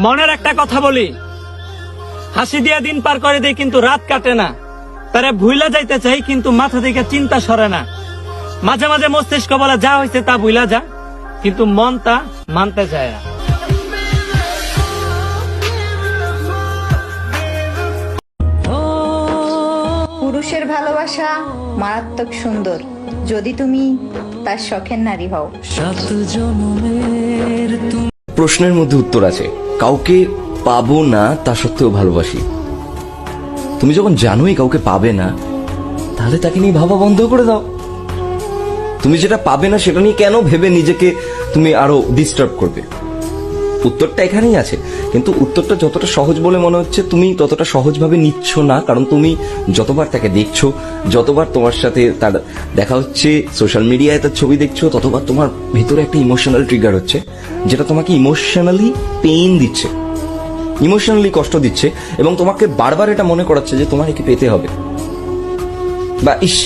মনের একটা কথা বলি, হাসি দিয়া দিন পার করে দেয় কিন্তু রাত কাটে না। তারা ভুইলা যাইতে চাই কিন্তু মাথা থেকে চিন্তা সরে না। মাঝে মাঝে মস্তিষ্ক বলা যা হয়েছে তা ভুইলা যা, কিন্তু মন তা মানতে চায় না। পুরুষের ভালোবাসা মারাত্মক সুন্দর যদি তুমি তার শখের নারী হও। প্রশ্নের মধ্যে উত্তর আছে। কাউকে পাবো না তা সত্ত্বেও ভালোবাসি। তুমি যখন জানোই কাউকে পাবে না, তাহলে তাকে নিয়ে ভাবা বন্ধ করে দাও। তুমি যেটা পাবে না সেটা নিয়ে কেন ভেবে নিজেকে তুমি আরো ডিস্টার্ব করবে? উত্তরটা এখানেই আছে, কিন্তু উত্তরটা যতটা সহজ বলে মনে হচ্ছে তুমি ততটা সহজভাবে নিচ্ছ না। কারণ তুমি যতবার তাকে দেখছো, যতবার তোমার সাথে তার দেখা হচ্ছে, সোশ্যাল মিডিয়ায় তার ছবি দেখছো, ততবার তোমার ভিতরে একটা ইমোশনাল ট্রিগার হচ্ছে, যেটা তোমাকে ইমোশনালি পেইন দিচ্ছে, ইমোশনালি কষ্ট দিচ্ছে, এবং তোমাকে বারবার এটা মনে করাচ্ছে যে তোমার একে পেতে হবে, বা ইস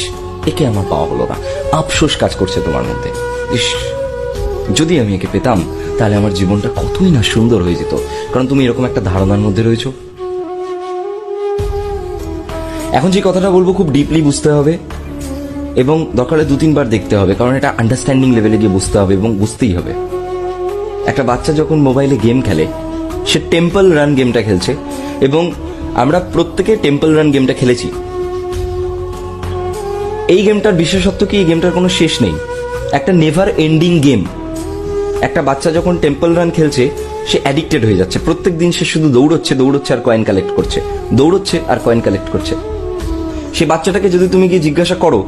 একে আমার পাওয়া হলো না, আফসোস কাজ করছে তোমার মধ্যে। ইস যদি আমি একে পেতাম তাহলে আমার জীবনটা কতই না সুন্দর হয়ে যেত। কারণ তুমি এরকম একটা ধারণার মধ্যে রয়েছো। এখন যে কথাটা বলবো খুব ডিপলি বুঝতে হবে এবং দরকারে 2-3 বার দেখতে হবে, কারণ এটা আন্ডারস্ট্যান্ডিং লেভেলে গিয়ে বুঝতে হবে এবং বুঝতেই হবে। একটা বাচ্চা যখন মোবাইলে গেম খেলে, সে টেম্পল রান গেমটা খেলছে, এবং আমরা প্রত্যেকে টেম্পল রান গেমটা খেলেছি। এই গেমটার বিশেষত্ব কি, এই গেমটার কোনো শেষ নেই, একটা নেভার এন্ডিং গেম। একটা বাচ্চা যখন টেম্পল রান খেলছে, সে অ্যাডিক্টেড হয়ে যাচ্ছে। প্রত্যেক দিন সে শুধু দৌড়চ্ছে আর কয়েন কালেক্ট করছে, দৌড়চ্ছে আর কয়েন কালেক্ট করছে। সেই বাচ্চাটাকে যদি তুমি গিয়ে জিজ্ঞাসা করো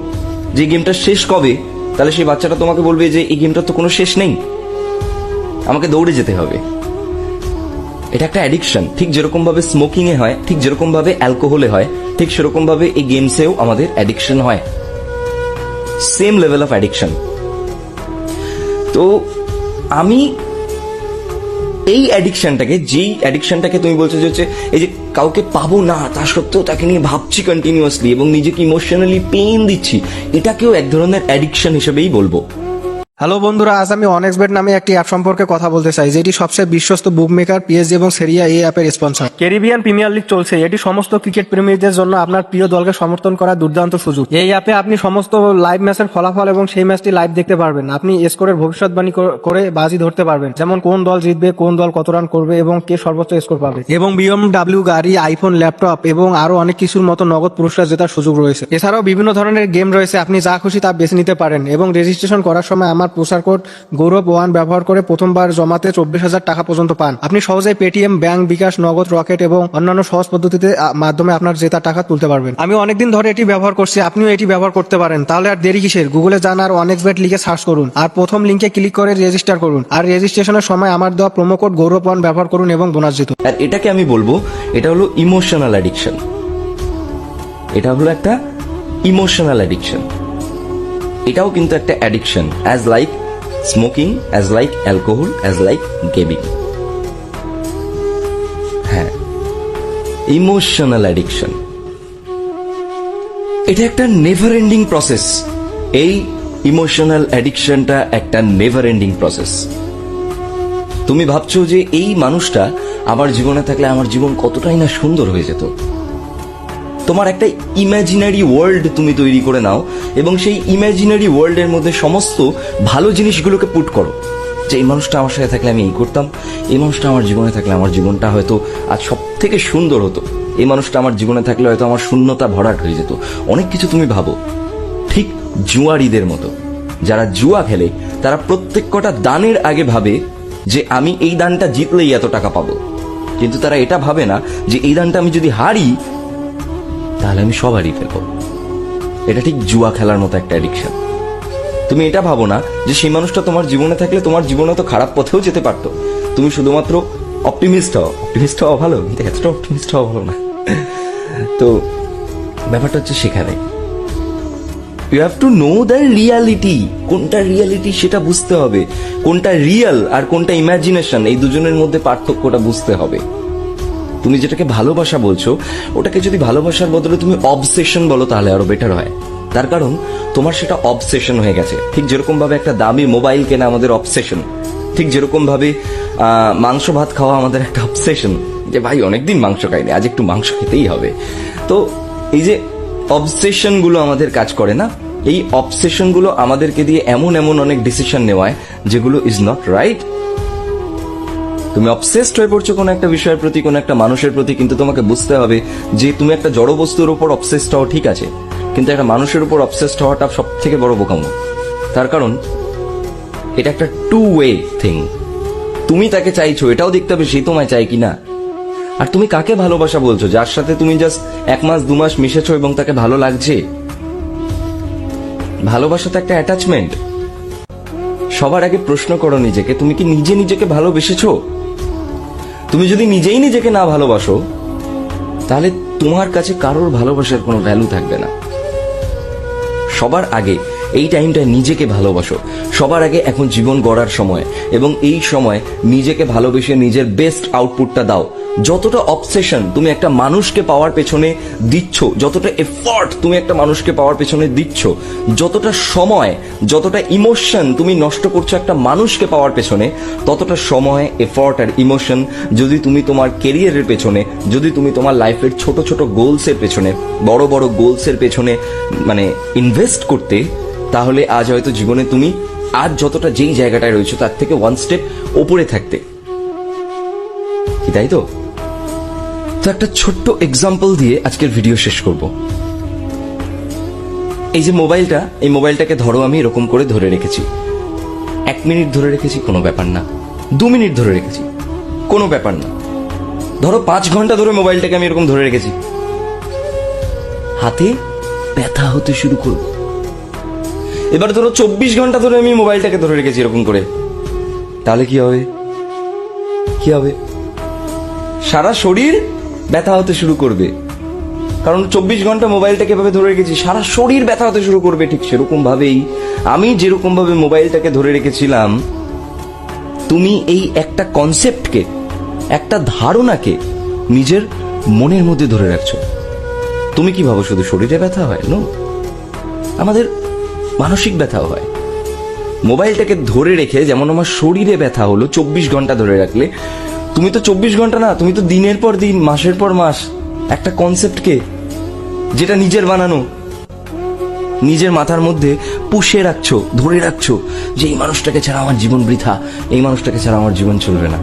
যে গেমটা শেষ কবে, তাহলে সেই বাচ্চাটা তোমাকে বলবে যে এই গেমটার তো কোনো শেষ নেই, আমাকে দৌড়ে যেতে হবে। এটা একটা অ্যাডিকশন। ঠিক যেরকম ভাবে স্মোকিং এ হয়, ঠিক যেরকম ভাবে অ্যালকোহলে হয়, ঠিক সেরকম ভাবে এই গেমসেও আমাদের অ্যাডিকশন হয়, সেম লেভেল অফ অ্যাডিকশন। তো আমি এই অ্যাডিকশনটাকে, যেই অ্যাডিকশনটাকে তুমি বলছো যে হচ্ছে এই যে কাউকে পাবো না তা সত্ত্বেও তাকে নিয়ে ভাবছি কন্টিনিউয়াসলি এবং নিজেকে ইমোশনালি পেইন দিচ্ছি, এটাকেও এক ধরনের অ্যাডিকশন হিসেবেই বলবো। হ্যালো বন্ধুরা, আজ আমি অনেক্সবেট নামে একটি অ্যাপ সম্পর্কে কথা বলতে চাই, যেটি সবচেয়ে বিশ্বস্ত বুকমেকার, পিএসজি এবং সেরিয়া এই অ্যাপের স্পন্সর। ক্যারিবিয়ান প্রিমিয়ার লিগ চলছে, এটি সমস্ত ক্রিকেট প্রেমীদের জন্য আপনার প্রিয় দলকে সমর্থন করার দুর্দান্ত সুযোগ। এই অ্যাপে আপনি সমস্ত লাইভ ম্যাচের ফলাফল এবং সেই ম্যাচটি লাইভ দেখতে পারবেন। আপনি স্কোরের ভবিষ্যৎবাণী করে বাজি ধরতে পারবেন, যেমন কোন দল জিতবে, কোন দল কত রান করবে এবং কে সর্বোচ্চ স্কোর পাবে। এবং BMW গাড়ি, আইফোন, ল্যাপটপ এবং আরো অনেক কিছুর মতো নগদ পুরস্কার জেতার সুযোগ রয়েছে। এছাড়াও বিভিন্ন ধরনের গেম রয়েছে, আপনি যা খুশি তা বেছে নিতে পারেন। এবং রেজিস্ট্রেশন করার সময় আমার প্রচার কোড গৌরব1 ব্যবহার করে প্রথমবার জমাতে 24,000 টাকা পর্যন্ত পান। আপনি সহজেই পেটিএম, ব্যাংক, বিকাশ, নগদ, রকেট এবং অন্যান্য সহজ পদ্ধতিতে মাধ্যমে আপনার জেতা টাকা তুলতে পারবেন। আমি অনেকদিন ধরে এটি ব্যবহার করছি, আপনিও এটি ব্যবহার করতে পারেন। তাহলে আর দেরি কিসের? গুগলে যান আর অনেক্সবেট লিখে সার্চ করুন, আর প্রথম লিঙ্কে ক্লিক করে রেজিস্টার করুন, আর রেজিস্ট্রেশনের সময় আমার দেওয়া প্রোমো কোড গৌরব1 ব্যবহার করুন এবং বোনাস জিতুন। আর এটাকে আমি বলবো এটা হলো ইমোশনাল অ্যাডিকশন। এটা হলো একটা ইমোশনাল অ্যাডিকশন। এটাও কিন্তু একটা addiction, as like smoking, as like alcohol, as like gaming. হ্যাঁ, ইমোশনাল অ্যাডিকশন এটা একটা নেভার এন্ডিং প্রসেস। এই ইমোশনাল অ্যাডিকশনটা একটা নেভার এন্ডিং প্রসেস। তুমি ভাবছো যে এই মানুষটা আমার জীবনে থাকলে আমার জীবন কতটাই না সুন্দর হয়ে যেত। তোমার একটা ইমাজিনারি ওয়ার্ল্ড তুমি তৈরি করে নাও এবং সেই ইমাজিনারি ওয়ার্ল্ডের মধ্যে সমস্ত ভালো জিনিসগুলোকে পুট করো, যে এই মানুষটা আমার সাথে থাকলে আমি এই করতাম, এই মানুষটা আমার জীবনে থাকলে আমার জীবনটা হয়তো আজ সব থেকে সুন্দর হতো, এই মানুষটা আমার জীবনে থাকলে হয়তো আমার শূন্যতা ভরাট হয়ে যেত। অনেক কিছু তুমি ভাবো। ঠিক জুয়ারিদের মতো, যারা জুয়া খেলে তারা প্রত্যেক কটা দানের আগে ভাবে যে আমি এই দানটা জিতলেই এত টাকা পাবো, কিন্তু তারা এটা ভাবে না যে এই দানটা আমি যদি হারি তাহলে আমি সব হারিয়ে ফেলবো। এটা ঠিক জুয়া খেলার মতো একটা অ্যাডিকশন। তুমি এটা ভাবো না যে সেই মানুষটা তোমার জীবনে থাকলে তোমার জীবনে তো খারাপ পথেও যেতে পারতো। তুমি শুধুমাত্র অপটিমিস্ট হও। অপটিমিস্ট হওয়া ভালো, কিন্তু এতটা অপটিমিস্ট হওয়া ভালো না। তো ব্যাপারটা হচ্ছে সেখানে you have to know the reality. কোনটা রিয়ালিটি সেটা বুঝতে হবে, কোনটা রিয়েল আর কোনটা ইমাজিনেশন, এই দুজনের মধ্যে পার্থক্যটা বুঝতে হবে। তুমি যেটাকে ভালোবাসা বলছো ওটাকে যদি ভালোবাসার বদলে তুমি অবসেশন বলো তাহলে আরো বেটার হয়। তার কারণ তোমার সেটা অবসেশন হয়ে গেছে। ঠিক যেরকম ভাবে একটা দামি মোবাইল কেনা আমাদের অবসেশন, ঠিক যেরকম ভাবে মাংস ভাত খাওয়া আমাদের একটা অবসেশন, যে ভাই অনেকদিন মাংস খাইনি, আজ একটু মাংস খেতেই হবে। তো এই যে অবসেশন গুলো আমাদের কাজ করে না, এই অবসেশন গুলো আমাদেরকে দিয়ে এমন এমন অনেক ডিসিশন নেওয়ায় যেগুলো ইজ নট রাইট। তুমি অবসেসড হয়ে পড়ছো কোনো একটা বিষয়ের প্রতি, কোনো একটা মানুষের প্রতি, কিন্তু তোমাকে বুঝতে হবে যে তুমি একটা জড় বস্তুর উপর অবসেসড হওয়া ঠিক আছে, কিন্তু একটা মানুষের উপর অবসেসড হওয়াটা সব থেকে বড় বোকামো। তার কারণ এটা একটা টু ওয়ে থিং। তুমি তাকে চাইছো, এটাও দেখতে হবে সে তোমায় চায় কিনা। আর তুমি কাকে ভালোবাসা বলছো? যার সাথে তুমি জাস্ট 1 মাস 2 মাস মিশেছো এবং তাকে ভালো লাগছে। ভালোবাসা তো একটা অ্যাটাচমেন্ট। সবার আগে প্রশ্ন করো নিজেকে, তুমি কি নিজে নিজেকে ভালোবেসেছো? তুমি যদি নিজেই নিজেকে না ভালোবাসো তাহলে তোমার কাছে কারোর ভালোবাসার কোনো ভ্যালু থাকবে না। সবার আগে এই টাইমটায় নিজেকে ভালোবাসো। সবার আগে এখন জীবন গড়ার সময়, এবং এই সময় নিজেকে ভালোবেসে নিজের বেস্ট আউটপুটটা দাও। যতটা অবসেশন তুমি একটা মানুষকে পাওয়ার পেছনে দিচ্ছ, যতটা এফর্ট তুমি একটা মানুষকে পাওয়ার পেছনে দিচ্ছ, যতটা সময়, যতটা ইমোশন তুমি নষ্ট করছো একটা মানুষকে পাওয়ার পেছনে, ততটা সময়, এফর্ট আর ইমোশন যদি তুমি তোমার কেরিয়ারের পেছনে, যদি তুমি তোমার লাইফের ছোট ছোট গোলসের পেছনে, বড় বড় গোলসের পেছনে মানে ইনভেস্ট করতে, তাহলে আজ হয়তো জীবনে তুমি আজ যতটা যেই জায়গাটায় রয়েছে তার থেকে 1 স্টেপ ওপরে থাকতে। কি তাই তো? তো একটা ছোট্ট এক্সাম্পল দিয়ে আজকের ভিডিও শেষ করব। এই যে মোবাইলটা, এই মোবাইলটাকে ধরো আমি এরকম করে ধরে রেখেছি। 1 মিনিট ধরে রেখেছি, কোনো ব্যাপার না। 2 মিনিট ধরে রেখেছি, কোনো ব্যাপার না। ধরো 5 ঘন্টা ধরে মোবাইলটাকে আমি এরকম ধরে রেখেছি, হাতে ব্যথা হতে শুরু করবে। এবার ধরো 24 ঘন্টা ধরে আমি মোবাইলটাকে ধরে রেখেছি এরকম করে, তাহলে কি হবে? কি হবে? সারা শরীর ব্যথা হতে শুরু করবে, কারণ 24 ঘন্টা মোবাইলটাকে এভাবে ধরে রেখেছি, সারা শরীর ব্যথা হতে শুরু করবে। ঠিক সেরকম ভাবেই আমি যেরকম ভাবে মোবাইলটাকে ধরে রেখেছিলাম, তুমি এই একটা কনসেপ্টকে, একটা ধারণাকে নিজের মনের মধ্যে ধরে রাখছো। তুমি কি ভাবো শুধু শরীরে ব্যথা হয়? নো, আমাদের মানসিক ব্যথাও হয়। মোবাইলটাকে ধরে রেখে যেমন আমার শরীরে ব্যথা হলো 24 ঘন্টা ধরে রাখলে, তুমি তো 24 ঘন্টা না, তুমি তো দিনের পর দিন, মাসের পর মাস একটা কনসেপ্টকে, যেটা নিজের বানানো, নিজের মাথার মধ্যে পুষে রাখছো, ধরে রাখছো যে এই মানুষটাকে ছাড়া আমার জীবন বৃথা, এই মানুষটাকে ছাড়া আমার জীবন চলবে না।